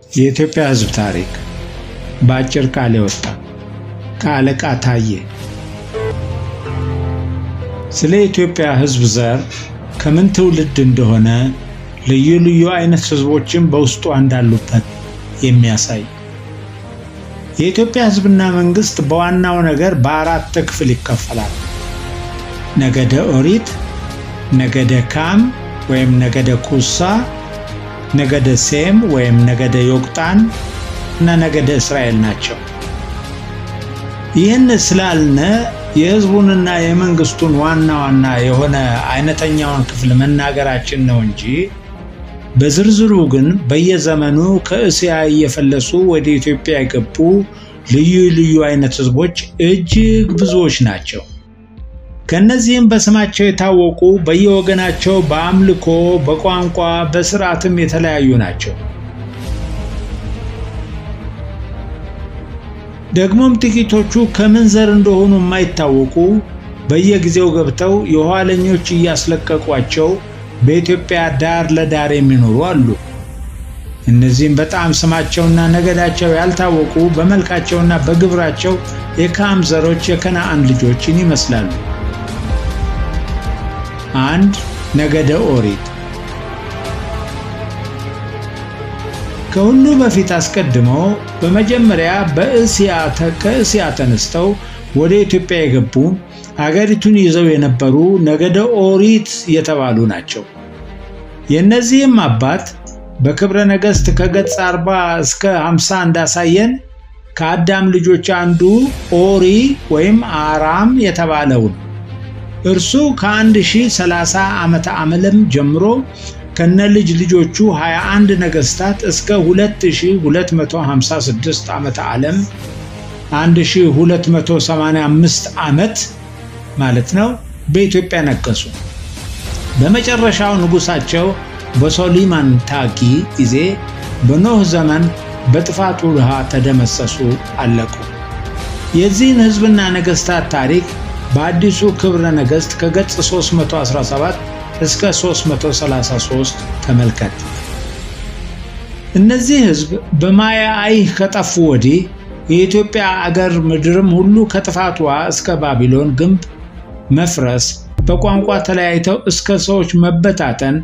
የኢትዮጵያ ሕዝብ ታሪክ በአጭር ቃል የወጣ ከአለቃ ታዬ። ስለ ኢትዮጵያ ሕዝብ ዘር ከምን ትውልድ እንደሆነ ልዩ ልዩ አይነት ሕዝቦችን በውስጡ እንዳሉበት የሚያሳይ። የኢትዮጵያ ሕዝብና መንግስት በዋናው ነገር በአራት ክፍል ይከፈላል። ነገደ ኦሪት፣ ነገደ ካም ወይም ነገደ ኩሳ፣ ነገደ ሴም ወይም ነገደ ዮቅጣን እና ነገደ እስራኤል ናቸው። ይህን ስላልነ የህዝቡንና የመንግስቱን ዋና የሆነ አይነተኛውን ክፍል መናገራችን ነው እንጂ በዝርዝሩ ግን በየዘመኑ ከእስያ እየፈለሱ ወደ ኢትዮጵያ የገቡ ልዩ ልዩ አይነት ህዝቦች እጅግ ብዙዎች ናቸው። ከነዚህም በስማቸው የታወቁ በየወገናቸው በአምልኮ፣ በቋንቋ፣ በስርዓትም የተለያዩ ናቸው። ደግሞም ጥቂቶቹ ከምን ዘር እንደሆኑ የማይታወቁ በየጊዜው ገብተው የኋለኞች እያስለቀቋቸው በኢትዮጵያ ዳር ለዳር የሚኖሩ አሉ። እነዚህም በጣም ስማቸውና ነገዳቸው ያልታወቁ በመልካቸውና በግብራቸው የካም ዘሮች የከነዓን ልጆችን ይመስላሉ። 1. ነገደ ኦሪት። ከሁሉ በፊት አስቀድመው በመጀመሪያ ከእስያ ተነስተው ወደ ኢትዮጵያ የገቡ አገሪቱን ይዘው የነበሩ ነገደ ኦሪት የተባሉ ናቸው። የእነዚህም አባት በክብረ ነገሥት ከገጽ 40 እስከ 50 እንዳሳየን ከአዳም ልጆች አንዱ ኦሪ ወይም አራም የተባለውን እርሱ ከ1030 ዓመተ ዓለም ጀምሮ ከነ ልጆቹ 21 ነገስታት እስከ 2256 ዓመተ ዓለም 1285 ዓመት ማለት ነው በኢትዮጵያ ነገሱ። በመጨረሻው ንጉሳቸው በሶሊማን ታጊ ጊዜ በኖህ ዘመን በጥፋት ውሃ ተደመሰሱ፣ አለቁ። የዚህን ህዝብና ነገስታት ታሪክ በአዲሱ ክብረ ነገሥት ከገጽ 317 እስከ 333 ተመልከት። እነዚህ ህዝብ በማያ አይህ ከጠፉ ወዲህ የኢትዮጵያ አገር ምድርም ሁሉ ከጥፋቷ እስከ ባቢሎን ግንብ መፍረስ በቋንቋ ተለያይተው እስከ ሰዎች መበታተን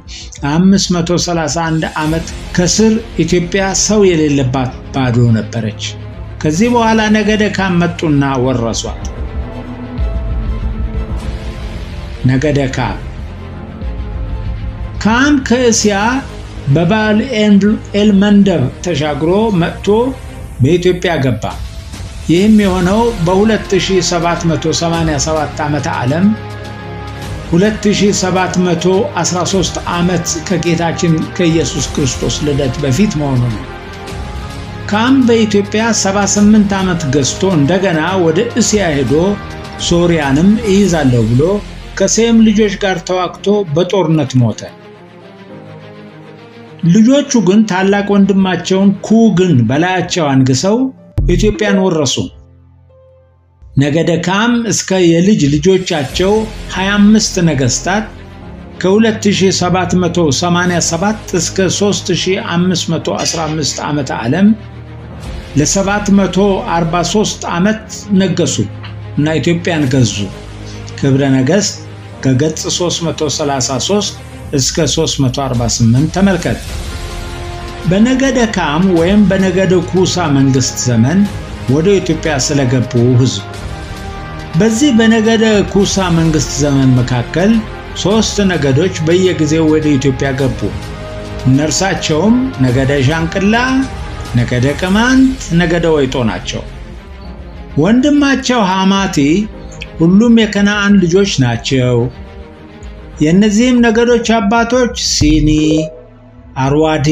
531 ዓመት ከስር ኢትዮጵያ ሰው የሌለባት ባዶ ነበረች። ከዚህ በኋላ ነገደ ካም መጡና ወረሷት። ነገደ ካም ከእስያ በባል ኤልመንደብ ተሻግሮ መጥቶ በኢትዮጵያ ገባ። ይህም የሆነው በ2787 ዓመተ ዓለም 2713 ዓመት ከጌታችን ከኢየሱስ ክርስቶስ ልደት በፊት መሆኑ ነው። ካም በኢትዮጵያ 78 ዓመት ገዝቶ እንደገና ወደ እስያ ሄዶ ሶርያንም እይዛለሁ ብሎ ከሴም ልጆች ጋር ተዋግቶ በጦርነት ሞተ። ልጆቹ ግን ታላቅ ወንድማቸውን ኩግን በላያቸው አንግሰው ኢትዮጵያን ወረሱ። ነገደ ካም እስከ የልጅ ልጆቻቸው 25 ነገስታት ከ2787 እስከ 3515 ዓመተ ዓለም ለ743 ዓመት ነገሱ እና ኢትዮጵያን ገዙ። ክብረ ነገሥት ከገጽ 333 እስከ 348 ተመልከት። በነገደ ካም ወይም በነገደ ኩሳ መንግስት ዘመን ወደ ኢትዮጵያ ስለገቡ ህዝብ። በዚህ በነገደ ኩሳ መንግስት ዘመን መካከል 3 ነገዶች በየጊዜው ወደ ኢትዮጵያ ገቡ። እነርሳቸውም ነገደ ሻንቅላ፣ ነገደ ቅማንት፣ ነገደ ወይጦ ናቸው። ወንድማቸው ሐማቲ ሁሉም የከነዓን ልጆች ናቸው። የእነዚህም ነገዶች አባቶች ሲኒ፣ አርዋዲ፣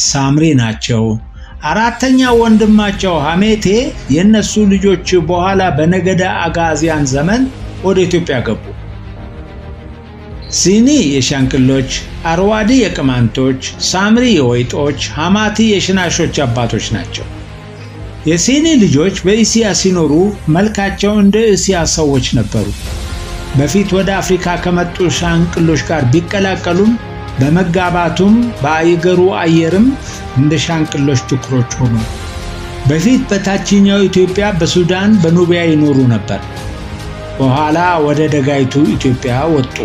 ሳምሪ ናቸው። አራተኛው ወንድማቸው ሐሜቴ የነሱ ልጆች በኋላ በነገደ አጋዚያን ዘመን ወደ ኢትዮጵያ ገቡ። ሲኒ የሻንቅሎች፣ አርዋዲ የቅማንቶች፣ ሳምሪ የወይጦች፣ ሐማቲ የሽናሾች አባቶች ናቸው። የሲኒ ልጆች በእስያ ሲኖሩ መልካቸው እንደ እስያ ሰዎች ነበሩ። በፊት ወደ አፍሪካ ከመጡ ሻንቅሎች ጋር ቢቀላቀሉም በመጋባቱም በአየሩ አየርም እንደ ሻንቅሎች ትኩሮች ሆኑ። በፊት በታችኛው ኢትዮጵያ በሱዳን በኑቢያ ይኖሩ ነበር። በኋላ ወደ ደጋይቱ ኢትዮጵያ ወጡ።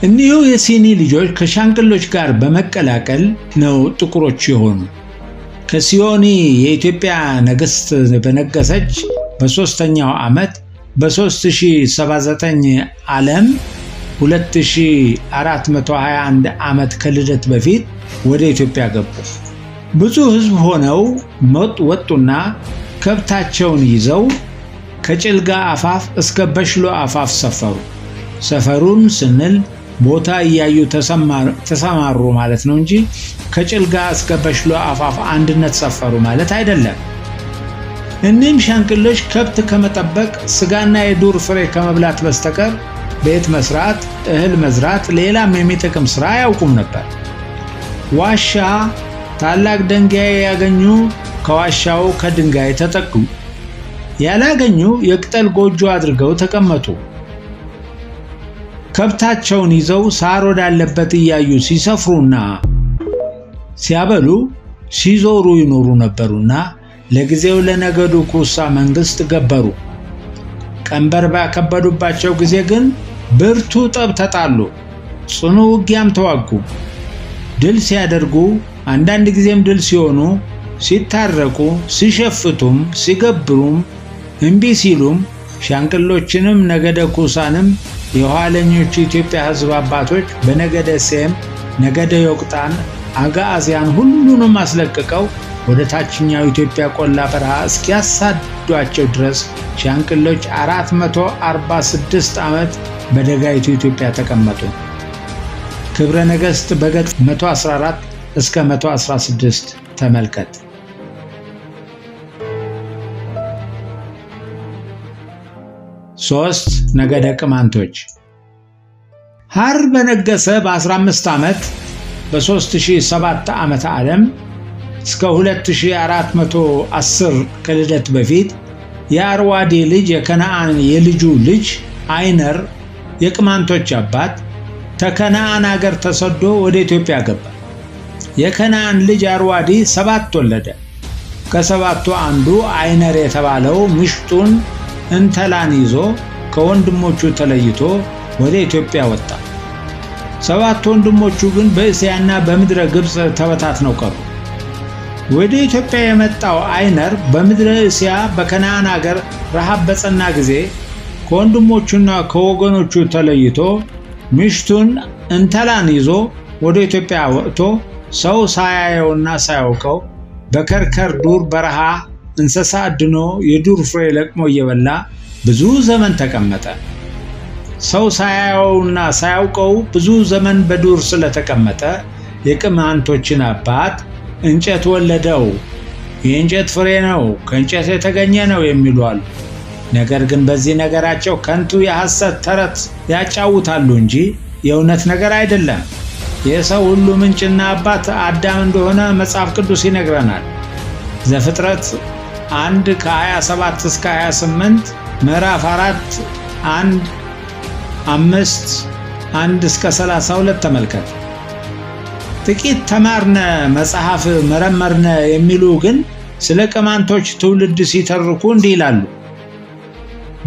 እኒሁ የሲኒ ልጆች ከሻንቅሎች ጋር በመቀላቀል ነው ጥቁሮች የሆኑ። ከሲዮኒ የኢትዮጵያ ነገሥት በነገሰች በ3ኛው ዓመት በ3079 ዓለም 2421 ዓመት ከልደት በፊት ወደ ኢትዮጵያ ገቡ። ብዙ ሕዝብ ሆነው ወጡና ከብታቸውን ይዘው ከጭልጋ አፋፍ እስከ በሽሎ አፋፍ ሰፈሩ። ሰፈሩን ስንል ቦታ እያዩ ተሰማሩ ማለት ነው እንጂ ከጭልጋ እስከ በሽሎ አፋፍ አንድነት ሰፈሩ ማለት አይደለም። እኒህም ሻንቅሎች ከብት ከመጠበቅ ስጋና የዱር ፍሬ ከመብላት በስተቀር ቤት መስራት፣ እህል መዝራት፣ ሌላም የሚጠቅም ስራ አያውቁም ነበር። ዋሻ ታላቅ ድንጋይ ያገኙ ከዋሻው ከድንጋይ ተጠጉ። ያላገኙ የቅጠል ጎጆ አድርገው ተቀመጡ። ከብታቸውን ይዘው ሳር ወዳለበት እያዩ ሲሰፍሩና ሲያበሉ ሲዞሩ ይኖሩ ነበሩና ለጊዜው ለነገዱ ኩሳ መንግስት ገበሩ። ቀንበር ባከበዱባቸው ጊዜ ግን ብርቱ ጠብ ተጣሉ፣ ጽኑ ውጊያም ተዋጉ። ድል ሲያደርጉ አንዳንድ ጊዜም ድል ሲሆኑ ሲታረቁ ሲሸፍቱም ሲገብሩም እምቢ ሲሉም ሻንቅሎችንም ነገደ ኩሳንም የኋለኞቹ ኢትዮጵያ ሕዝብ አባቶች በነገደ ሴም፣ ነገደ ዮቅጣን፣ አጋአዝያን ሁሉንም አስለቅቀው ወደ ታችኛው ኢትዮጵያ ቆላ በረሃ እስኪያሳዷቸው ድረስ ሻንቅሎች 446 ዓመት በደጋይቱ ኢትዮጵያ ተቀመጡ። ክብረ ነገሥት በገጽ 114 እስከ 116 ተመልከት። 3 ነገደ ቅማንቶች። ሐር በነገሰ በ15 ዓመት በ3007 ዓመተ ዓለም እስከ 2410 ከልደት በፊት የአርዋዴ ልጅ የከነዓን የልጁ ልጅ አይነር የቅማንቶች አባት ከከነዓን አገር ተሰዶ ወደ ኢትዮጵያ ገባ። የከነዓን ልጅ አርዋዲ 7 ወለደ። ከሰባቱ አንዱ አይነር የተባለው ምሽቱን እንተላን ይዞ ከወንድሞቹ ተለይቶ ወደ ኢትዮጵያ ወጣ። 7 ወንድሞቹ ግን በእስያና በምድረ ግብፅ ተበታትነው ቀሩ። ወደ ኢትዮጵያ የመጣው አይነር በምድረ እስያ በከነዓን አገር ረሃብ በጸና ጊዜ ከወንድሞቹና ከወገኖቹ ተለይቶ ምሽቱን እንተላን ይዞ ወደ ኢትዮጵያ ወጥቶ ሰው ሳያየውና ሳያውቀው በከርከር ዱር በረሃ እንስሳ አድኖ የዱር ፍሬ ለቅሞ እየበላ ብዙ ዘመን ተቀመጠ። ሰው ሳያየውና ሳያውቀው ብዙ ዘመን በዱር ስለተቀመጠ የቅማንቶችን አባት እንጨት ወለደው፣ የእንጨት ፍሬ ነው፣ ከእንጨት የተገኘ ነው የሚሉ አሉ። ነገር ግን በዚህ ነገራቸው ከንቱ የሐሰት ተረት ያጫውታሉ እንጂ የእውነት ነገር አይደለም። የሰው ሁሉ ምንጭና አባት አዳም እንደሆነ መጽሐፍ ቅዱስ ይነግረናል። ዘፍጥረት 1 ከ27 እስከ 28፣ ምዕራፍ 4 5 1 እስከ 32 ተመልከት። ጥቂት ተማርነ መጽሐፍ መረመርነ የሚሉ ግን ስለ ቅማንቶች ትውልድ ሲተርኩ እንዲህ ይላሉ።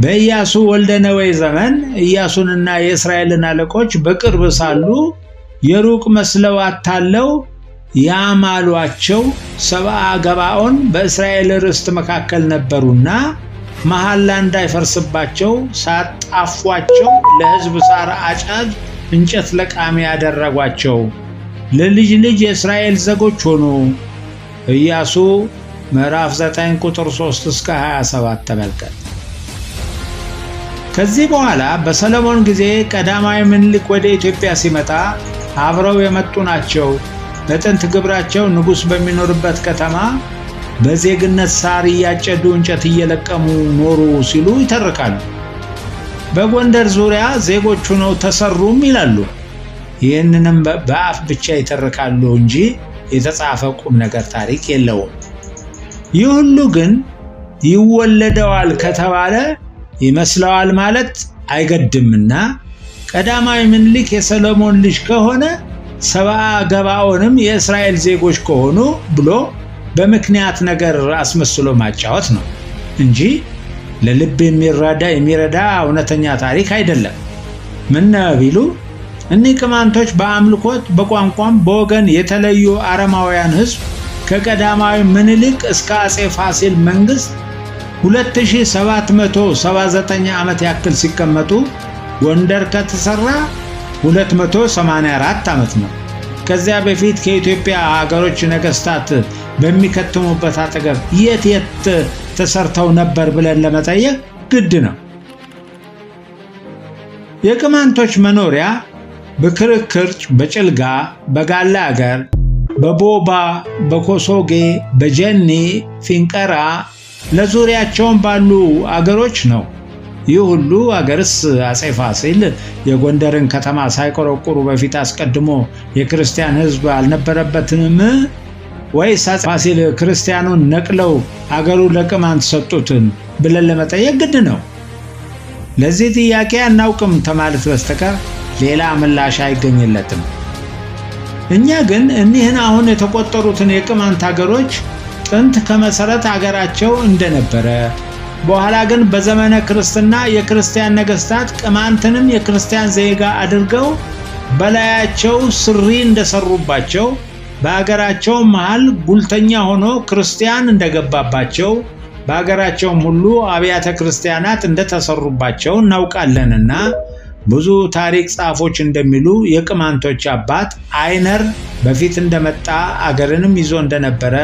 በኢያሱ ወልደ ነዌ ዘመን ኢያሱንና የእስራኤልን አለቆች በቅርብ ሳሉ የሩቅ መስለው አታለው ያማሏቸው ሰብአ ገባኦን በእስራኤል ርስት መካከል ነበሩና መሐላ እንዳይፈርስባቸው ሳጣፏቸው ለሕዝብ ሳር አጫጅ እንጨት ለቃሚ ያደረጓቸው። ለልጅ ልጅ የእስራኤል ዘጎች ሆኑ። ኢያሱ ምዕራፍ 9 ቁጥር 3 እስከ 27 ተመልከት። ከዚህ በኋላ በሰሎሞን ጊዜ ቀዳማዊ ምኒልክ ወደ ኢትዮጵያ ሲመጣ አብረው የመጡ ናቸው። በጥንት ግብራቸው ንጉሥ በሚኖርበት ከተማ በዜግነት ሳር እያጨዱ እንጨት እየለቀሙ ኖሩ ሲሉ ይተርካሉ። በጎንደር ዙሪያ ዜጎች ሆነው ተሰሩም ይላሉ። ይህንንም በአፍ ብቻ ይተርካሉ እንጂ የተጻፈ ቁም ነገር ታሪክ የለውም። ይህ ሁሉ ግን ይወለደዋል ከተባለ ይመስለዋል ማለት አይገድምና ቀዳማዊ ምኒልክ የሰሎሞን ልጅ ከሆነ ሰብአ ገባኦንም የእስራኤል ዜጎች ከሆኑ ብሎ በምክንያት ነገር አስመስሎ ማጫወት ነው እንጂ ለልብ የሚረዳ እውነተኛ ታሪክ አይደለም። ምን ቢሉ እኒህ ቅማንቶች በአምልኮት በቋንቋም በወገን የተለዩ አረማውያን ሕዝብ ከቀዳማዊ ምኒልክ እስከ አጼ ፋሲል መንግስት 2779 ዓመት ያክል ሲቀመጡ ጎንደር ከተሰራ 284 ዓመት ነው። ከዚያ በፊት ከኢትዮጵያ ሀገሮች ነገስታት በሚከተሙበት አጠገብ የት ተሰርተው ነበር ብለን ለመጠየቅ ግድ ነው። የቅማንቶች መኖሪያ በክርክር፣ በጭልጋ፣ በጋላ አገር፣ በቦባ፣ በኮሶጌ፣ በጀኒ፣ ፊንቀራ ለዙሪያቸውን ባሉ አገሮች ነው። ይህ ሁሉ አገርስ አጼ ፋሲል የጎንደርን ከተማ ሳይቆረቁሩ በፊት አስቀድሞ የክርስቲያን ሕዝብ አልነበረበትም ወይስ አጼ ፋሲል ክርስቲያኑን ነቅለው አገሩ ለቅማንት ሰጡትን ብለን ለመጠየቅ ግድ ነው። ለዚህ ጥያቄ አናውቅም ከማለት በስተቀር ሌላ ምላሽ አይገኝለትም። እኛ ግን እኒህን አሁን የተቆጠሩትን የቅማንት አገሮች ጥንት ከመሰረት አገራቸው እንደነበረ በኋላ ግን በዘመነ ክርስትና የክርስቲያን ነገስታት ቅማንትንም የክርስቲያን ዜጋ አድርገው በላያቸው ስሪ እንደሰሩባቸው በአገራቸው መሃል ጉልተኛ ሆኖ ክርስቲያን እንደገባባቸው በአገራቸውም ሁሉ አብያተ ክርስቲያናት እንደተሰሩባቸው እናውቃለንና ብዙ ታሪክ ጻፎች እንደሚሉ የቅማንቶች አባት አይነር በፊት እንደመጣ አገርንም ይዞ እንደነበረ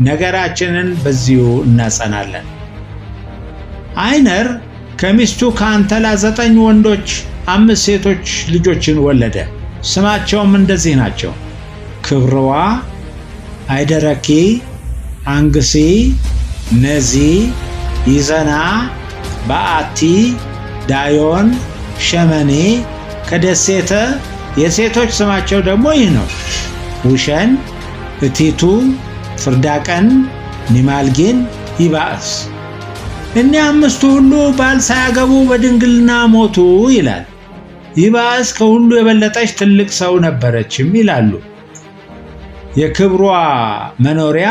ነገራችንን በዚሁ እናጸናለን። አይነር ከሚስቱ ከአንተላ 9 ወንዶች 5 ሴቶች ልጆችን ወለደ። ስማቸውም እንደዚህ ናቸው: ክብርዋ፣ አይደረኪ፣ አንግሲ፣ ነዚ፣ ይዘና፣ በአቲ፣ ዳዮን፣ ሸመኔ፣ ከደሴተ። የሴቶች ስማቸው ደግሞ ይህ ነው: ውሸን፣ እቲቱ፣ ፍርዳቀን፣ ኒማልጊን፣ ይባእስ። እኒህ 5ቱ ሁሉ ባል ሳያገቡ በድንግልና ሞቱ ይላል። ይባእስ ከሁሉ የበለጠች ትልቅ ሰው ነበረችም ይላሉ። የክብሯ መኖሪያ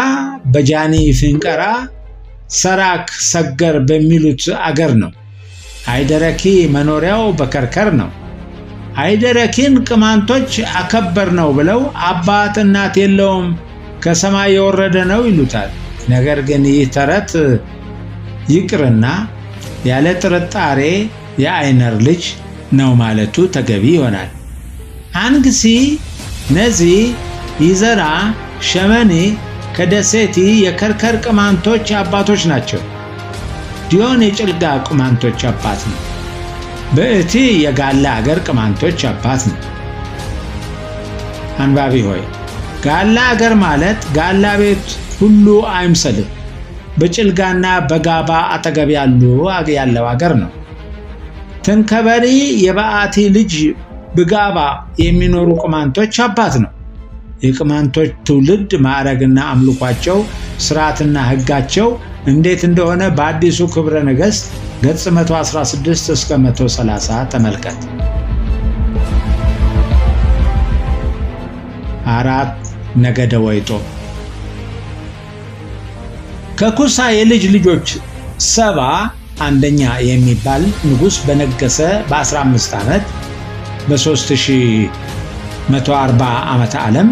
በጃኒ ፊንቀራ ሰራክ ሰገር በሚሉት አገር ነው። አይደረኪ መኖሪያው በከርከር ነው። አይደረኪን ቅማንቶች አከበር ነው ብለው አባት እናት የለውም ከሰማይ የወረደ ነው ይሉታል። ነገር ግን ይህ ተረት ይቅርና ያለ ጥርጣሬ የአይነር ልጅ ነው ማለቱ ተገቢ ይሆናል። አንግሲ፣ ነዚ፣ ይዘራ፣ ሸመኔ ከደሴቲ የከርከር ቅማንቶች አባቶች ናቸው። ዲዮን የጭልጋ ቅማንቶች አባት ነው። በእቲ የጋላ አገር ቅማንቶች አባት ነው። አንባቢ ሆይ ጋላ አገር ማለት ጋላ ቤት ሁሉ አይምሰልህ። በጭልጋና በጋባ አጠገብ ያለው አገር ነው። ተንከበሪ የበአቲ ልጅ በጋባ የሚኖሩ ቅማንቶች አባት ነው። የቅማንቶች ትውልድ ማዕረግና አምልኳቸው ስርዓትና ሕጋቸው እንዴት እንደሆነ በአዲሱ ክብረ ነገሥት ገጽ 116 እስከ 130 ተመልከት። 4 ነገደ ወይጦ ከኩሳ የልጅ ልጆች ሰባ አንደኛ የሚባል ንጉሥ በነገሰ በ15 ዓመት በ3140 ዓመተ ዓለም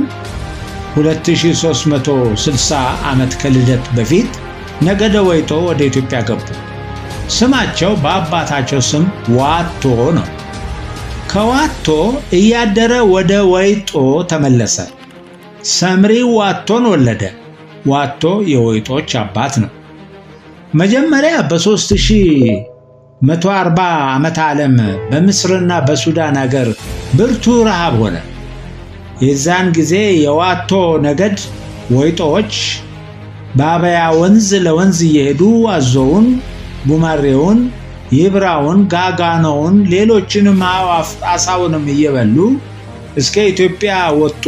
2360 ዓመት ከልደት በፊት ነገደ ወይጦ ወደ ኢትዮጵያ ገቡ። ስማቸው በአባታቸው ስም ዋቶ ነው። ከዋቶ እያደረ ወደ ወይጦ ተመለሰ። ሰምሪ ዋቶን ወለደ። ዋቶ የወይጦች አባት ነው። መጀመሪያ በ3140 ዓመተ ዓለም በምስርና በሱዳን አገር ብርቱ ረሃብ ሆነ። የዛን ጊዜ የዋቶ ነገድ ወይጦች በአበያ ወንዝ ለወንዝ እየሄዱ አዞውን፣ ጉማሬውን፣ ይብራውን፣ ጋጋኖውን ሌሎችንም አሳውንም እየበሉ እስከ ኢትዮጵያ ወጡ።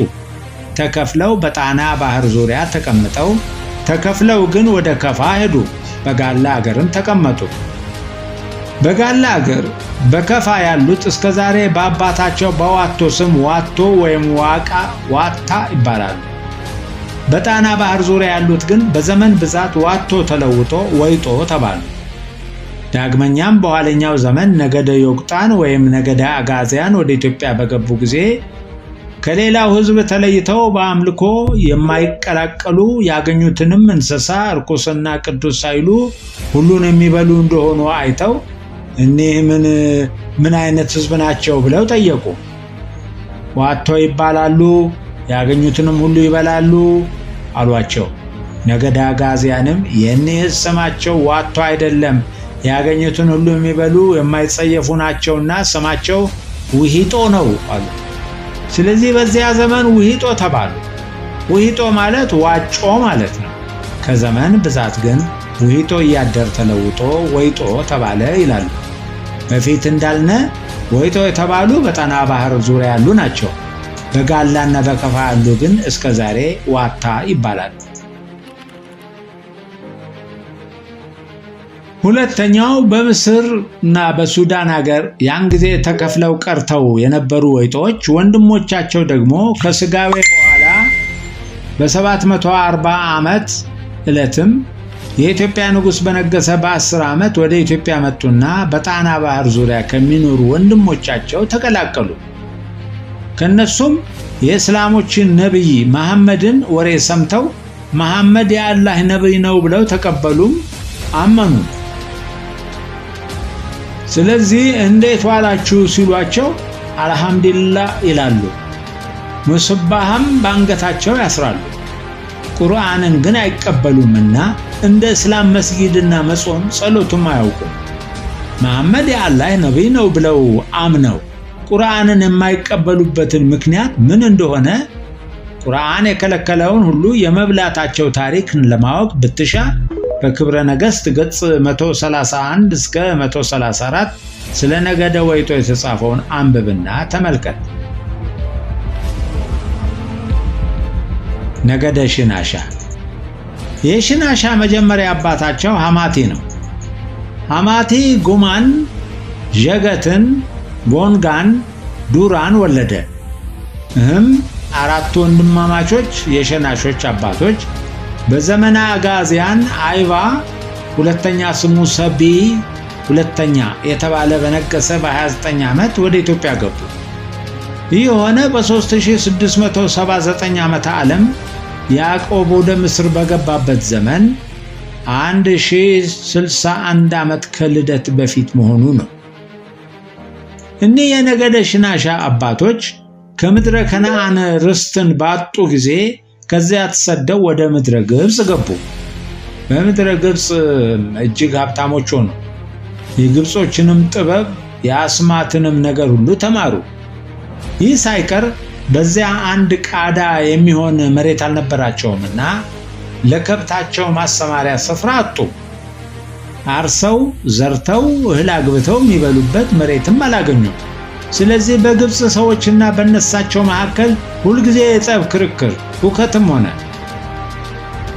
ተከፍለው በጣና ባህር ዙሪያ ተቀምጠው ተከፍለው ግን ወደ ከፋ ሄዱ። በጋላ አገርም ተቀመጡ። በጋላ አገር በከፋ ያሉት እስከዛሬ በአባታቸው በዋቶ ስም ዋቶ ወይም ዋታ ይባላሉ። በጣና ባህር ዙሪያ ያሉት ግን በዘመን ብዛት ዋቶ ተለውጦ ወይጦ ተባሉ። ዳግመኛም በኋለኛው ዘመን ነገደ ዮቅጣን ወይም ነገደ አጋዚያን ወደ ኢትዮጵያ በገቡ ጊዜ ከሌላው ሕዝብ ተለይተው በአምልኮ የማይቀላቀሉ ያገኙትንም እንስሳ ርኩስና ቅዱስ ሳይሉ ሁሉን የሚበሉ እንደሆኑ አይተው እኒህ ምን አይነት ሕዝብ ናቸው ብለው ጠየቁ። ዋቶ ይባላሉ፣ ያገኙትንም ሁሉ ይበላሉ አሏቸው። ነገደ አጋዚያንም የእኒህ ስማቸው ዋቶ አይደለም፣ ያገኙትን ሁሉ የሚበሉ የማይጸየፉ ናቸውና ስማቸው ውሂጦ ነው አሉ። ስለዚህ በዚያ ዘመን ውሂጦ ተባሉ። ውሂጦ ማለት ዋጮ ማለት ነው። ከዘመን ብዛት ግን ውሂጦ እያደር ተለውጦ ወይጦ ተባለ ይላሉ። በፊት እንዳልነ ወይጦ የተባሉ በጣና ባህር ዙሪያ ያሉ ናቸው። በጋላና በከፋ ያሉ ግን እስከ ዛሬ ዋታ ይባላል። ሁለተኛው በምስር እና በሱዳን ሀገር ያን ጊዜ ተከፍለው ቀርተው የነበሩ ወይጦች ወንድሞቻቸው ደግሞ ከስጋዌ በኋላ በ740 ዓመት ዕለትም የኢትዮጵያ ንጉሥ በነገሰ በ10 ዓመት ወደ ኢትዮጵያ መጡና በጣና ባህር ዙሪያ ከሚኖሩ ወንድሞቻቸው ተቀላቀሉ። ከነሱም የእስላሞችን ነቢይ መሐመድን ወሬ ሰምተው መሐመድ የአላህ ነቢይ ነው ብለው ተቀበሉም አመኑ። ስለዚህ እንዴት ዋላችሁ ሲሏቸው አልሐምዱሊላህ ይላሉ። ሙስባህም በአንገታቸው ያስራሉ። ቁርአንን ግን አይቀበሉምና እንደ እስላም መስጊድና መጾም ጸሎቱም አያውቁም። መሐመድ የአላህ ነቢይ ነው ብለው አምነው ቁርአንን የማይቀበሉበትን ምክንያት ምን እንደሆነ ቁርአን የከለከለውን ሁሉ የመብላታቸው ታሪክን ለማወቅ ብትሻ በክብረ ነገሥት ገጽ 131 እስከ 134 ስለ ነገደ ወይጦ የተጻፈውን አንብብና ተመልከት። ነገደ ሽናሻ። የሽናሻ መጀመሪያ አባታቸው ሐማቲ ነው። ሐማቲ ጉማን፣ ዠገትን፣ ጎንጋን፣ ዱራን ወለደ። አራቱ ወንድማማቾች የሽናሾች አባቶች በዘመነ አጋዚያን አይቫ ሁለተኛ ስሙ ሰቢ ሁለተኛ የተባለ በነገሰ በ29 ዓመት ወደ ኢትዮጵያ ገቡ። ይህ የሆነ በ3679 ዓመተ ዓለም ያዕቆብ ወደ ምስር በገባበት ዘመን 1061 ዓመት ከልደት በፊት መሆኑ ነው። እኒህ የነገደ ሽናሻ አባቶች ከምድረ ከነዓን ርስትን ባጡ ጊዜ ከዚያ ተሰደው ወደ ምድረ ግብጽ ገቡ። በምድረ ግብጽ እጅግ ሀብታሞች ሆኑ። የግብጾችንም ጥበብ የአስማትንም ነገር ሁሉ ተማሩ። ይህ ሳይቀር በዚያ አንድ ቃዳ የሚሆን መሬት አልነበራቸውምና ለከብታቸው ማሰማሪያ ስፍራ አጡ። አርሰው ዘርተው እህል አግብተው የሚበሉበት መሬትም አላገኙም። ስለዚህ በግብጽ ሰዎችና በነሳቸው መካከል ሁልጊዜ የጸብ ክርክር ሁከትም ሆነ።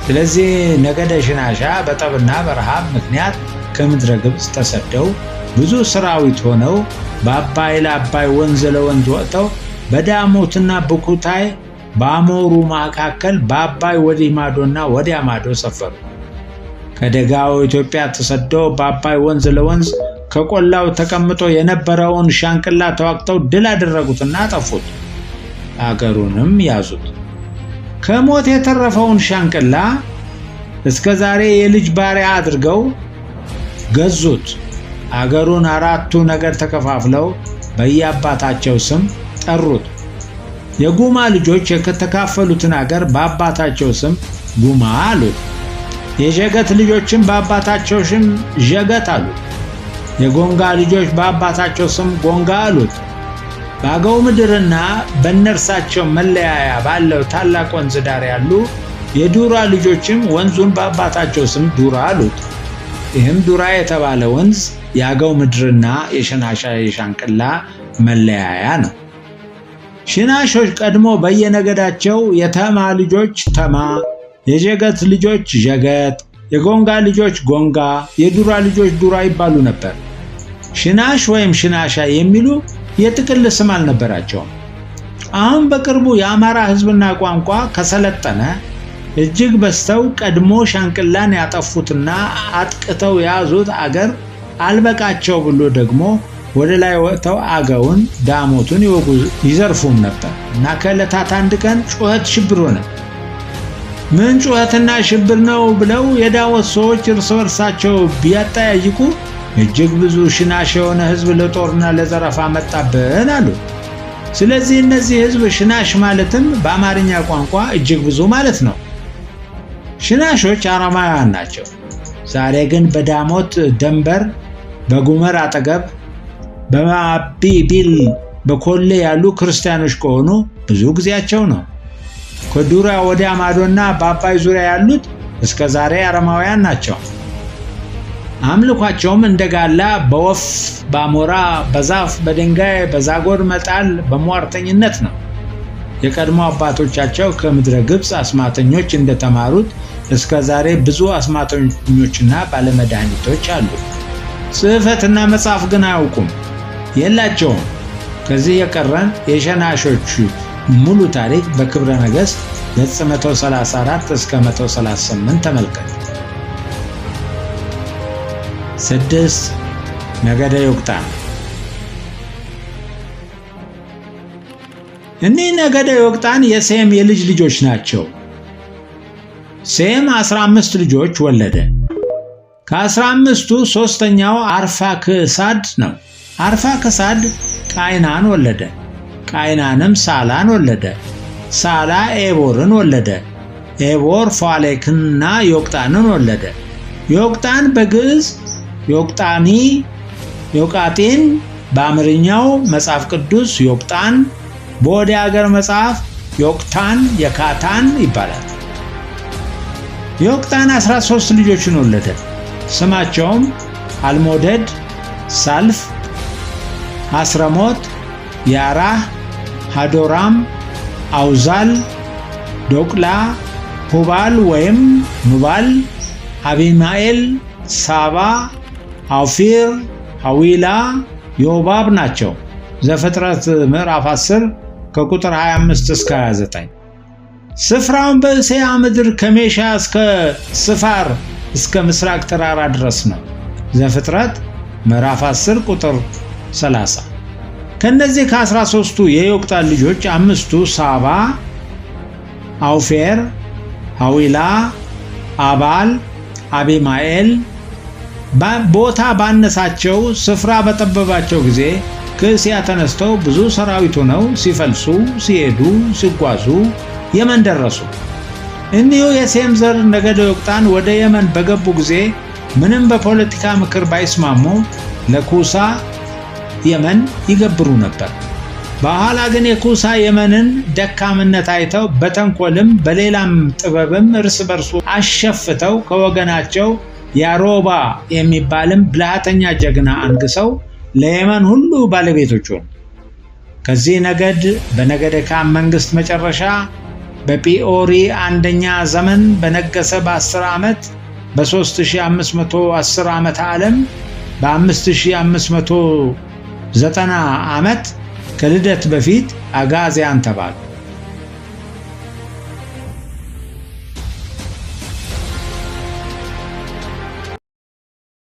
ስለዚህ ነገደ ሽናሻ በጠብና በረሃብ ምክንያት ከምድረ ግብጽ ተሰደው ብዙ ሰራዊት ሆነው በአባይ ለአባይ ወንዝ ለወንዝ ወጥተው በዳሞትና በኩታይ በአሞሩ መካከል በአባይ ወዲህ ማዶና ወዲያ ማዶ ሰፈሩ። ከደጋው ኢትዮጵያ ተሰደው በአባይ ወንዝ ለወንዝ ከቆላው ተቀምጦ የነበረውን ሻንቅላ ተዋግተው ድል አደረጉትና አጠፉት፣ አገሩንም ያዙት። ከሞት የተረፈውን ሻንቅላ እስከ ዛሬ የልጅ ባሪያ አድርገው ገዙት። አገሩን አራቱ ነገድ ተከፋፍለው በየአባታቸው ስም ጠሩት። የጉማ ልጆች የተካፈሉትን አገር በአባታቸው ስም ጉማ አሉት። የዠገት ልጆችም በአባታቸው ስም ዠገት አሉት። የጎንጋ ልጆች በአባታቸው ስም ጎንጋ አሉት። በአገው ምድርና በእነርሳቸው መለያያ ባለው ታላቅ ወንዝ ዳር ያሉ የዱራ ልጆችም ወንዙን በአባታቸው ስም ዱራ አሉት። ይህም ዱራ የተባለ ወንዝ የአገው ምድርና የሽናሻ የሻንቅላ መለያያ ነው። ሽናሾች ቀድሞ በየነገዳቸው የተማ ልጆች ተማ፣ የዠገት ልጆች ዠገት፣ የጎንጋ ልጆች ጎንጋ፣ የዱራ ልጆች ዱራ ይባሉ ነበር። ሽናሽ ወይም ሽናሻ የሚሉ የጥቅል ስም አልነበራቸውም። አሁን በቅርቡ የአማራ ሕዝብና ቋንቋ ከሰለጠነ እጅግ በዝተው ቀድሞ ሻንቅላን ያጠፉትና አጥቅተው የያዙት አገር አልበቃቸው ብሎ ደግሞ ወደ ላይ ወጥተው አገውን ዳሞቱን ይዘርፉም ነበር እና ከዕለታት አንድ ቀን ጩኸት ሽብር ሆነ። ምን ጩኸትና ሽብር ነው ብለው የዳሞት ሰዎች እርስ በርሳቸው ቢያጠያይቁ እጅግ ብዙ ሽናሽ የሆነ ሕዝብ ለጦርና ለዘረፋ መጣብን አሉ። ስለዚህ እነዚህ ሕዝብ ሽናሽ ማለትም በአማርኛ ቋንቋ እጅግ ብዙ ማለት ነው። ሽናሾች አረማውያን ናቸው። ዛሬ ግን በዳሞት ደንበር፣ በጉመር አጠገብ፣ በማቢቢል በኮሌ ያሉ ክርስቲያኖች ከሆኑ ብዙ ጊዜያቸው ነው። ከዱራ ወዲያ ማዶና በአባይ ዙሪያ ያሉት እስከ ዛሬ አረማውያን ናቸው። አምልኳቸውም እንደጋላ በወፍ፣ በአሞራ፣ በዛፍ፣ በድንጋይ፣ በዛጎል መጣል፣ በሟርተኝነት ነው። የቀድሞ አባቶቻቸው ከምድረ ግብፅ አስማተኞች እንደተማሩት እስከ ዛሬ ብዙ አስማተኞችና ባለመድኃኒቶች አሉ። ጽሕፈትና መጻፍ ግን አያውቁም፣ የላቸውም። ከዚህ የቀረን የሸናሾች ሙሉ ታሪክ በክብረ ነገሥት ገጽ 134 እስከ 138 ተመልከት። 6. ነገደ ዮቅጣን። እኒህ ነገደ ዮቅጣን የሴም የልጅ ልጆች ናቸው። ሴም 15 ልጆች ወለደ። ከ15ቱ ሦስተኛው አርፋክሳድ ነው። አርፋክሳድ ቃይናን ወለደ። ቃይናንም ሳላን ወለደ። ሳላ ኤቦርን ወለደ። ኤቦር ፋሌክንና ዮቅጣንን ወለደ። ዮቅጣን በግዕዝ ዮቅጣኒ፣ ዮቃጢን፣ በአማርኛው መጽሐፍ ቅዱስ ዮቅጣን፣ በወደ ሀገር መጽሐፍ ዮቅታን፣ የካታን ይባላል። ዮቅጣን 13 ልጆችን ወለደ። ስማቸውም አልሞደድ፣ ሳልፍ፣ አስረሞት፣ ያራህ፣ ሃዶራም፣ አውዛል፣ ዶቅላ፣ ሁባል ወይም ኑባል፣ አቢማኤል፣ ሳባ፣ አውፊር፣ ሐዊላ፣ ዮባብ ናቸው። ዘፍጥረት ምዕራፍ 10 ከቁጥር 25 እስከ 29። ስፍራውን በእስያ ምድር ከሜሻ እስከ ስፋር እስከ ምስራቅ ተራራ ድረስ ነው። ዘፍጥረት ምዕራፍ 10 ቁጥር 30። ከነዚህ ከ13ቱ የዮቅጣን ልጆች 5ቱ ሳባ፣ አውፌር፣ ሐዊላ፣ አባል፣ አቢማኤል ቦታ ባነሳቸው ስፍራ በጠበባቸው ጊዜ ከእስያ ተነስተው ብዙ ሰራዊት ሆነው ሲፈልሱ፣ ሲሄዱ፣ ሲጓዙ የመን ደረሱ። እኒሁ የሴም ዘር ነገደ ዮቅጣን ወደ የመን በገቡ ጊዜ ምንም በፖለቲካ ምክር ባይስማሙ ለኩሳ የመን ይገብሩ ነበር። በኋላ ግን የኩሳ የመንን ደካምነት አይተው በተንኮልም በሌላም ጥበብም እርስ በርሱ አሸፍተው ከወገናቸው ያሮባ የሚባልም ብልሃተኛ ጀግና አንግሰው ለየመን ሁሉ ባለቤቶች ሆኑ። ከዚህ ነገድ በነገደ ካም መንግስት መጨረሻ በጲኦሪ አንደኛ ዘመን በነገሰ በ10 ዓመት በ3510 ዓመተ ዓለም በ5590 ዓመት ከልደት በፊት አጋዚያን ተባሉ።